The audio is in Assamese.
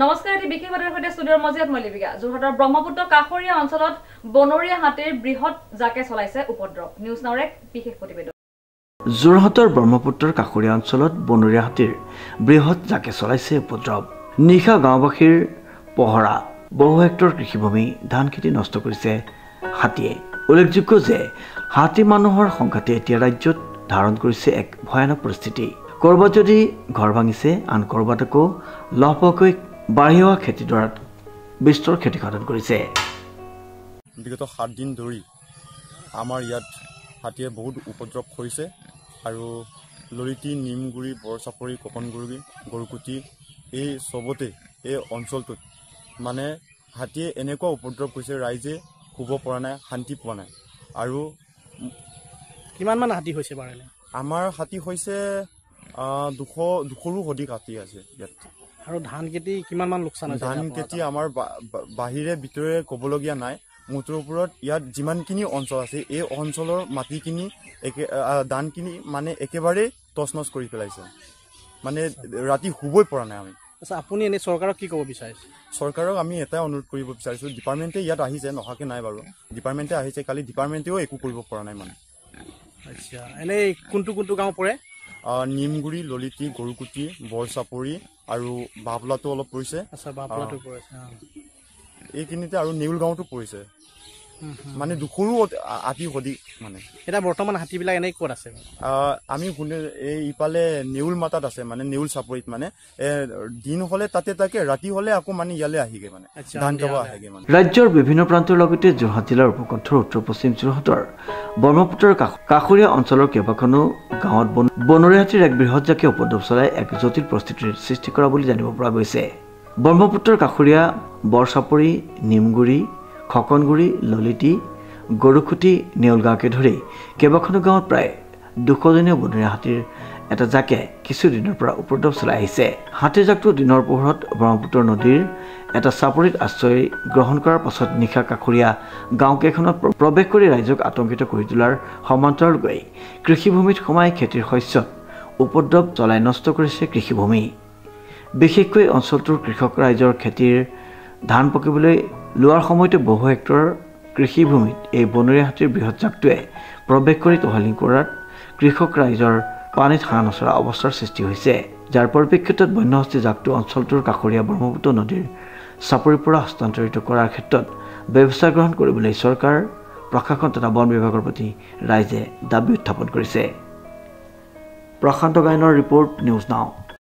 নমস্কাৰ, এটি বিশেষ বাতৰিৰ সৈতে ষ্টুডিঅ'ৰ মজিয়াত মই লিপিকা। যোৰহাটৰ ব্ৰহ্মপুত্ৰ কাষৰীয়া অঞ্চলত বনৰীয়া হাতীৰ বৃহৎ জাকে চলাইছে উপদ্ৰৱ। নিউজ নাওৰ এক বিশেষ প্ৰতিবেদন। যোৰহাটৰ ব্ৰহ্মপুত্ৰৰ কাষৰীয়া অঞ্চলত বনৰীয়া হাতীৰ বৃহৎ জাকে চলাইছে উপদ্ৰৱ। নিশা গাঁওবাসীৰ পহৰা, বহু হেক্টৰ কৃষিভূমি, ধান খেতি নষ্ট কৰিছে হাতীয়ে। উল্লেখযোগ্য যে হাতী মানুহৰ সংঘাতে এতিয়া ৰাজ্যত ধাৰণ কৰিছে এক ভয়ানক পৰিস্থিতি। কৰবাত যদি ঘৰ ভাঙিছে, আন কৰবাত আকৌ লহপহকৈ বাঢ়ি অহা খেতিডৰাত বিস্তৰ ক্ষতিসাধন কৰিছে। বিগত 7 দিন ধৰি আমাৰ ইয়াত হাতীয়ে বহুত উপদ্ৰৱ কৰিছে আৰু ললিতি, নিমগুৰি, বৰচাপৰি, ককনগুৰি, গৰুকুটি এই চবতে এই অঞ্চলটোত মানে হাতীয়ে এনেকুৱা উপদ্ৰৱ কৰিছে, ৰাইজে শুব পৰা নাই, শান্তি পোৱা নাই। আৰু কিমানমান হাতী হৈছে বাৰু? আমাৰ হাতী হৈছে 200ৰো অধিক হাতী আছে ইয়াত। আৰু ধান খেতি কিমানমান লোকচান হৈছে? ধান খেতি আমাৰ বাহিৰে ভিতৰে ক'বলগীয়া নাই। মুঠৰ ওপৰত ইয়াত যিমানখিনি অঞ্চল আছে এই অঞ্চলৰ মাটিখিনি ধানখিনি মানে একেবাৰে তছনছ কৰি পেলাইছে। মানে ৰাতি শুবই পৰা নাই আমি। আচ্ছা, আপুনি এনে চৰকাৰক কি ক'ব বিচাৰিছে? চৰকাৰক আমি এটাই অনুৰোধ কৰিব বিচাৰিছোঁ, ডিপাৰ্টমেণ্টে ইয়াত আহিছে, নহাকে নাই বাৰু, ডিপাৰ্টমেণ্টে আহিছে, কালি ডিপাৰ্টমেণ্টেও একো কৰিব পৰা নাই মানে। আচ্ছা, এনেই কোনটো গাঁও পৰে? নিমগুৰি, ললিতি, গৰুকুটি, বৰচাপৰি আৰু বাবলাটো অলপ পৰিছে। আচ্ছা, বাবলাটো পৰিছে। এইখিনিতে আৰু নেউল গাঁৱতো পৰিছে। মানে 200ৰো হাতী অধিক মানে। এতিয়া বৰ্তমান হাতীবিলাক এনেই ক'ত আছে? আমি এই ইফালে নেউল মাতাত আছে, মানে নেউল চাপৰিত। মানে দিন হ'লে তাতে থাকে, ৰাতি হ'লে আকৌ মানে ইয়ালৈ আহিগে, মানে ধান খাব আহেগে মানে। ৰাজ্যৰ বিভিন্ন প্ৰান্তৰ লগতে যোৰহাট জিলাৰ উপকণ্ঠৰ উত্তৰ পশ্চিম যোৰহাটৰ ব্ৰহ্মপুত্ৰৰ কাষৰীয়া অঞ্চলৰ কেইবাখনো গাঁৱত বনৰীয়া হাতীৰ এক বৃহৎ জাকে উপদ্ৰৱ চলাই এক জটিল পৰিস্থিতিৰ সৃষ্টি কৰা বুলি জানিব পৰা গৈছে। ব্ৰহ্মপুত্ৰৰ কাষৰীয়া বৰচাপৰি, নিমগুৰি, খকনগুৰি, ললিতি, গৰুকুটি, নেউলগাঁৱকে ধৰি কেইবাখনো গাঁৱত প্ৰায় 200জনীয়া বনৰীয়া হাতীৰ এটা জাকে কিছুদিনৰ পৰা উপদ্ৰৱ চলাই আহিছে। হাতীৰ জাকটো দিনৰ পোহৰত ব্ৰহ্মপুত্ৰ নদীৰ এটা চাপৰিত আশ্ৰয় গ্ৰহণ কৰাৰ পাছত নিশা কাষৰীয়া গাঁওকেইখনত প্ৰৱেশ কৰি ৰাইজক আতংকিত কৰি তোলাৰ সমান্তৰালকৈ কৃষিভূমিত সোমাই খেতিৰ শস্যত উপদ্ৰৱ চলাই নষ্ট কৰিছে কৃষিভূমি। বিশেষকৈ অঞ্চলটোৰ কৃষক ৰাইজৰ খেতিৰ ধান পকিবলৈ লোৱাৰ সময়তে বহু হেক্টৰ কৃষিভূমিত এই বনৰীয়া হাতীৰ বৃহৎ জাকটোৱে প্ৰৱেশ কৰি তহালি কৰাত কৃষক ৰাইজৰ পানীত হাঁহ নচৰা অৱস্থাৰ সৃষ্টি হৈছে। যাৰ পৰিপ্ৰেক্ষিতত বন্যহস্তী জাকটো অঞ্চলটোৰ কাষৰীয়া ব্ৰহ্মপুত্ৰ নদীৰ চাপৰিৰ পৰা হস্তান্তৰিত কৰাৰ ক্ষেত্ৰত ব্যৱস্থা গ্ৰহণ কৰিবলৈ চৰকাৰ, প্ৰশাসন তথা বন বিভাগৰ প্ৰতি ৰাইজে দাবী উত্থাপন কৰিছে। প্ৰশান্ত গায়নৰ ৰিপৰ্ট, নিউজ নাও।